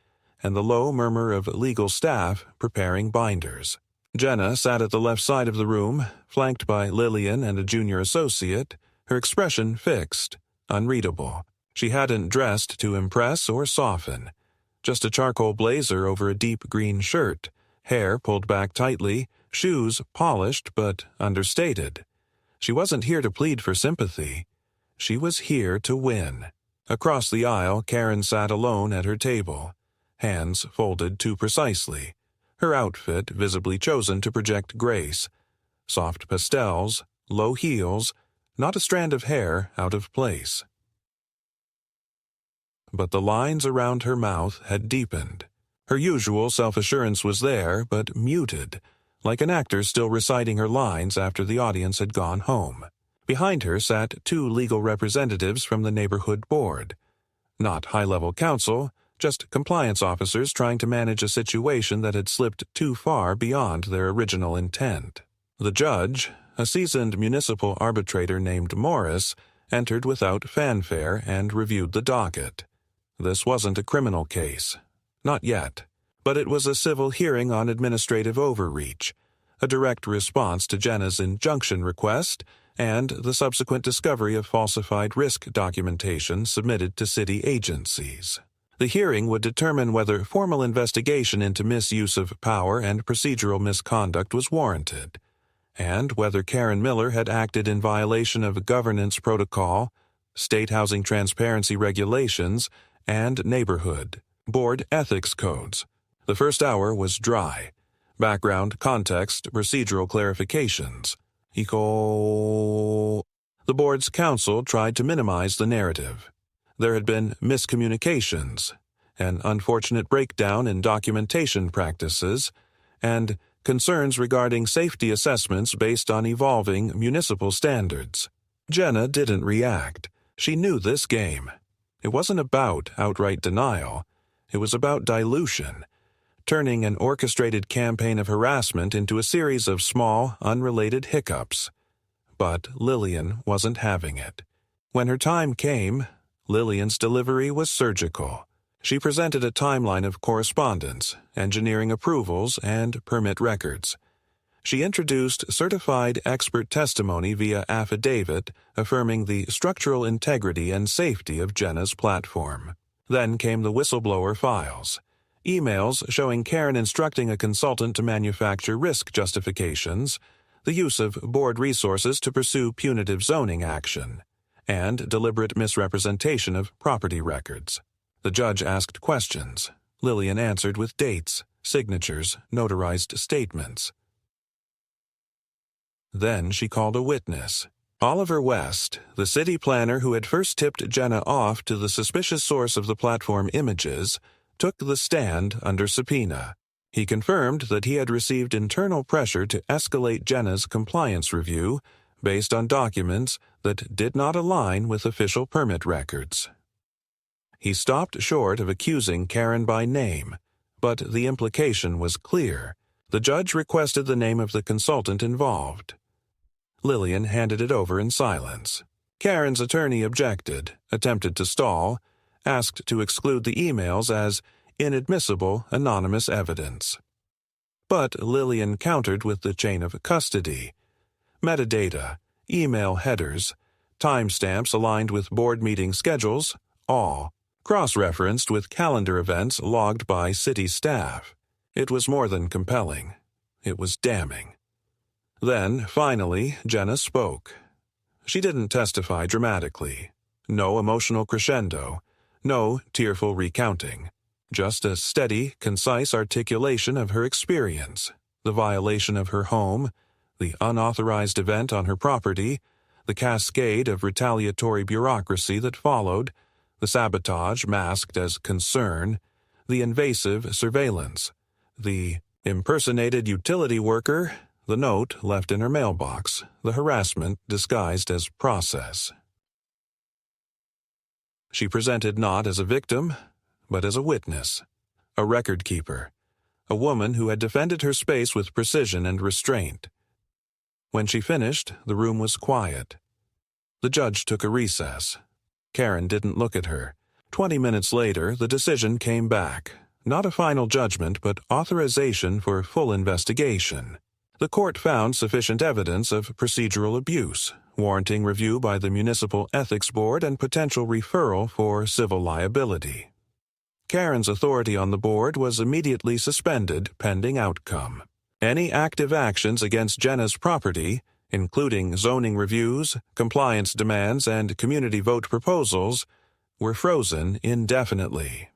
and the low murmur of legal staff preparing binders. Jenna sat at the left side of the room, flanked by Lillian and a junior associate, her expression fixed, unreadable. She hadn't dressed to impress or soften. Just a charcoal blazer over a deep green shirt, hair pulled back tightly, shoes polished but understated. She wasn't here to plead for sympathy. She was here to win. Across the aisle, Karen sat alone at her table, hands folded too precisely, her outfit visibly chosen to project grace. Soft pastels, low heels, not a strand of hair out of place. but the lines around her mouth had deepened. Her usual self-assurance was there, but muted, like an actor still reciting her lines after the audience had gone home. Behind her sat two legal representatives from the neighborhood board. Not high-level counsel, just compliance officers trying to manage a situation that had slipped too far beyond their original intent. The judge, a seasoned municipal arbitrator named Morris, entered without fanfare and reviewed the docket. This wasn't a criminal case. Not yet. But it was a civil hearing on administrative overreach, a direct response to Jenna's injunction request and the subsequent discovery of falsified risk documentation submitted to city agencies. The hearing would determine whether formal investigation into misuse of power and procedural misconduct was warranted, and whether Karen Miller had acted in violation of governance protocol, state housing transparency regulations, and neighborhood board ethics codes. The first hour was dry. Background, context, procedural clarifications. The board's counsel tried to minimize the narrative. There had been miscommunications, an unfortunate breakdown in documentation practices, and concerns regarding safety assessments based on evolving municipal standards. Jenna didn't react. She knew this game. It wasn't about outright denial. It was about dilution, turning an orchestrated campaign of harassment into a series of small, unrelated hiccups. But Lillian wasn't having it. When her time came, Lillian's delivery was surgical. She presented a timeline of correspondence, engineering approvals, and permit records. She introduced certified expert testimony via affidavit affirming the structural integrity and safety of Jenna's platform. Then came the whistleblower files. Emails showing Karen instructing a consultant to manufacture risk justifications, the use of board resources to pursue punitive zoning action, and deliberate misrepresentation of property records. The judge asked questions. Lillian answered with dates, signatures, notarized statements. Then she called a witness. Oliver West, the city planner who had first tipped Jenna off to the suspicious source of the platform images, took the stand under subpoena. He confirmed that he had received internal pressure to escalate Jenna's compliance review based on documents that did not align with official permit records. He stopped short of accusing Karen by name, but the implication was clear. The judge requested the name of the consultant involved. Lillian handed it over in silence. Karen's attorney objected, attempted to stall, asked to exclude the emails as inadmissible anonymous evidence. But Lillian countered with the chain of custody. Metadata, email headers, timestamps aligned with board meeting schedules, all cross-referenced with calendar events logged by city staff. It was more than compelling. It was damning. Then, finally, Jenna spoke. She didn't testify dramatically. No emotional crescendo. No tearful recounting. Just a steady, concise articulation of her experience, the violation of her home, the unauthorized event on her property, the cascade of retaliatory bureaucracy that followed, the sabotage masked as concern, the invasive surveillance, the impersonated utility worker, the note left in her mailbox, the harassment disguised as process. She presented not as a victim, but as a witness, a record keeper, a woman who had defended her space with precision and restraint. When she finished, the room was quiet. The judge took a recess. Karen didn't look at her. 20 minutes later, the decision came back. Not a final judgment, but authorization for full investigation. The court found sufficient evidence of procedural abuse, warranting review by the Municipal Ethics Board and potential referral for civil liability. Karen's authority on the board was immediately suspended pending outcome. Any active actions against Jenna's property, including zoning reviews, compliance demands, and community vote proposals, were frozen indefinitely.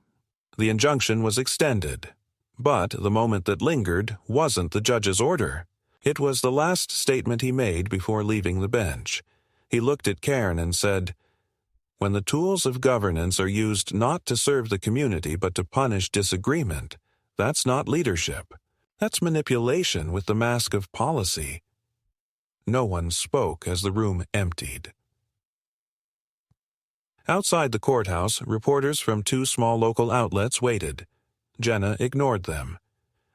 The injunction was extended, but the moment that lingered wasn't the judge's order. It was the last statement he made before leaving the bench. He looked at Karen and said, When the tools of governance are used not to serve the community but to punish disagreement, that's not leadership. That's manipulation with the mask of policy. No one spoke as the room emptied. Outside the courthouse, reporters from 2 small local outlets waited. Jenna ignored them.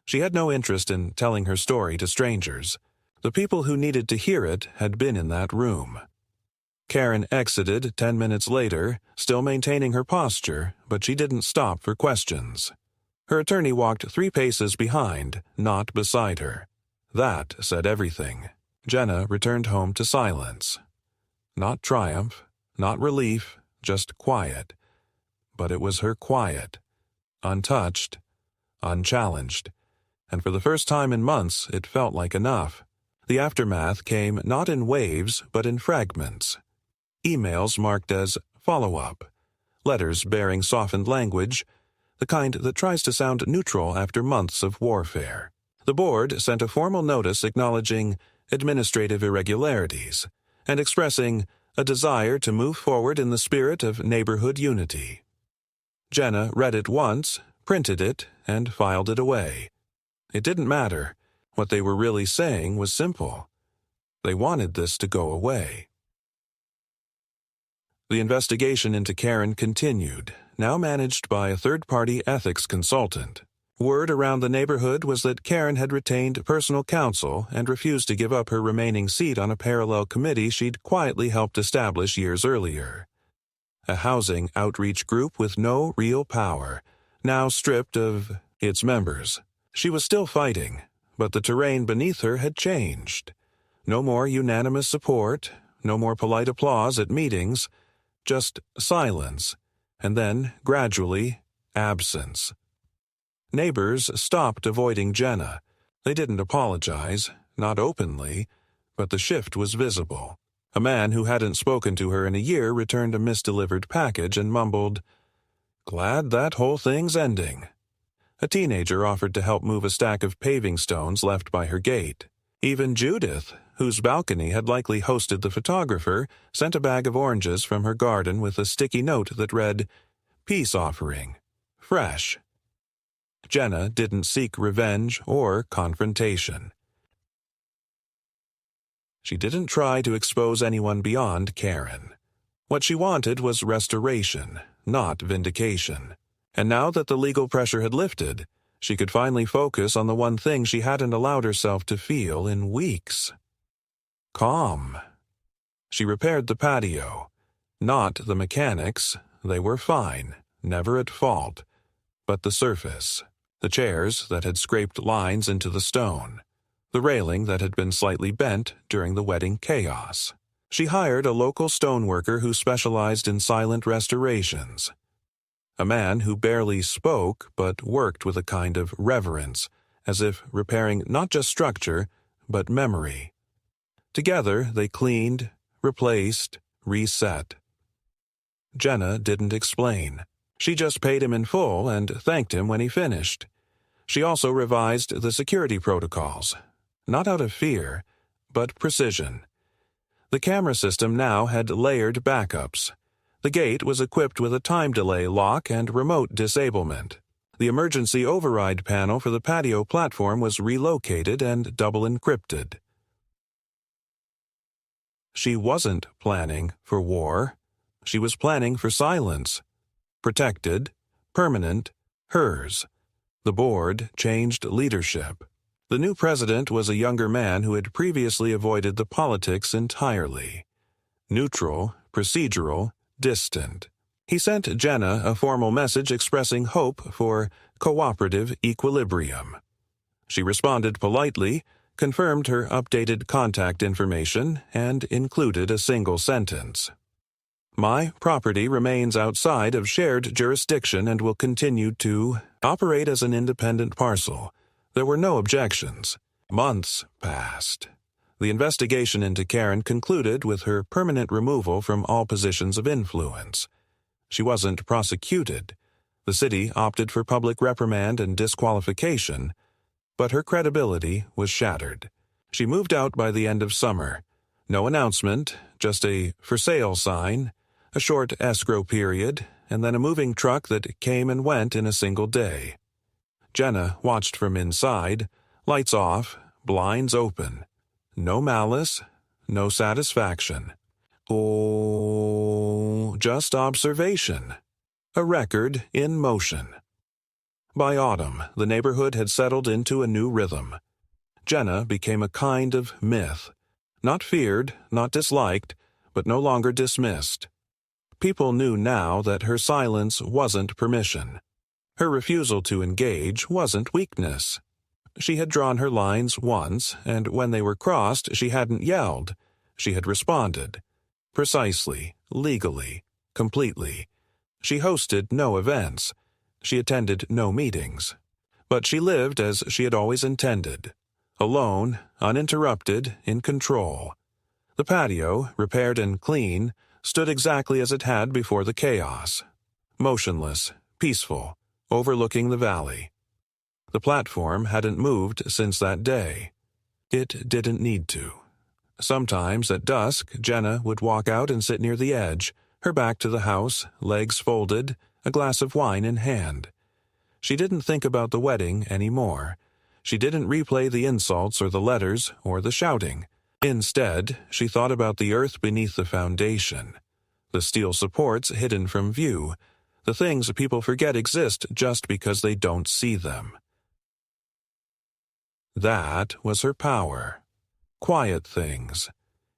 She had no interest in telling her story to strangers. The people who needed to hear it had been in that room. Karen exited 10 minutes later, still maintaining her posture, but she didn't stop for questions. Her attorney walked 3 paces behind, not beside her. That said everything. Jenna returned home to silence. Not triumph, not relief, just quiet. But it was her quiet. Untouched, unchallenged. And for the first time in months, it felt like enough. The aftermath came not in waves, but in fragments. Emails marked as follow-up. Letters bearing softened language, the kind that tries to sound neutral after months of warfare. The board sent a formal notice acknowledging administrative irregularities and expressing a desire to move forward in the spirit of neighborhood unity. Jenna read it once, printed it, and filed it away. It didn't matter. What they were really saying was simple. They wanted this to go away. The investigation into Karen continued, now managed by a third-party ethics consultant. Word around the neighborhood was that Karen had retained personal counsel and refused to give up her remaining seat on a parallel committee she'd quietly helped establish years earlier. A housing outreach group with no real power, now stripped of its members. She was still fighting, but the terrain beneath her had changed. No more unanimous support, no more polite applause at meetings, just silence, and then, gradually, absence. Neighbors stopped avoiding Jenna. They didn't apologize, not openly, but the shift was visible. A man who hadn't spoken to her in a year returned a misdelivered package and mumbled, "Glad that whole thing's ending." A teenager offered to help move a stack of paving stones left by her gate. Even Judith, whose balcony had likely hosted the photographer, sent a bag of oranges from her garden with a sticky note that read, "Peace offering. Fresh." Jenna didn't seek revenge or confrontation. She didn't try to expose anyone beyond Karen. What she wanted was restoration, not vindication. And now that the legal pressure had lifted, she could finally focus on the one thing she hadn't allowed herself to feel in weeks. Calm. She repaired the patio. Not the mechanics, they were fine, never at fault, but the surface. The chairs that had scraped lines into the stone. The railing that had been slightly bent during the wedding chaos. She hired a local stoneworker who specialized in silent restorations. A man who barely spoke but worked with a kind of reverence, as if repairing not just structure, but memory. Together they cleaned, replaced, reset. Jenna didn't explain. She just paid him in full and thanked him when he finished. She also revised the security protocols, not out of fear, but precision. The camera system now had layered backups. The gate was equipped with a time delay lock and remote disablement. The emergency override panel for the patio platform was relocated and double encrypted. She wasn't planning for war. She was planning for silence. Protected, permanent, hers. The board changed leadership. The new president was a younger man who had previously avoided the politics entirely. Neutral, procedural, distant. He sent Jenna a formal message expressing hope for cooperative equilibrium. She responded politely, confirmed her updated contact information, and included a single sentence. "My property remains outside of shared jurisdiction and will continue to operate as an independent parcel." There were no objections. Months passed. The investigation into Karen concluded with her permanent removal from all positions of influence. She wasn't prosecuted. The city opted for public reprimand and disqualification, but her credibility was shattered. She moved out by the end of summer. No announcement, just a for sale sign, A short escrow period, and then a moving truck that came and went in a single day. Jenna watched from inside, lights off, blinds open. No malice, no satisfaction. Oh, just observation. A record in motion. By autumn, the neighborhood had settled into a new rhythm. Jenna became a kind of myth. Not feared, not disliked, but no longer dismissed. People knew now that her silence wasn't permission. Her refusal to engage wasn't weakness. She had drawn her lines once, and when they were crossed, she hadn't yelled. She had responded. Precisely, legally, completely. She hosted no events. She attended no meetings. But she lived as she had always intended. Alone, uninterrupted, in control. The patio, repaired and clean, stood exactly as it had before the chaos. Motionless, peaceful, overlooking the valley. The platform hadn't moved since that day. It didn't need to. Sometimes at dusk, Jenna would walk out and sit near the edge, her back to the house, legs folded, a glass of wine in hand. She didn't think about the wedding anymore. She didn't replay the insults or the letters or the shouting. Instead, she thought about the earth beneath the foundation, the steel supports hidden from view, the things people forget exist just because they don't see them. That was her power. Quiet things,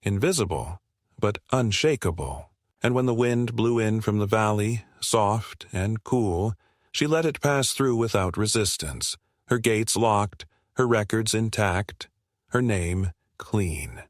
invisible, but unshakable. And when the wind blew in from the valley, soft and cool, she let it pass through without resistance, her gates locked, her records intact, her name clean.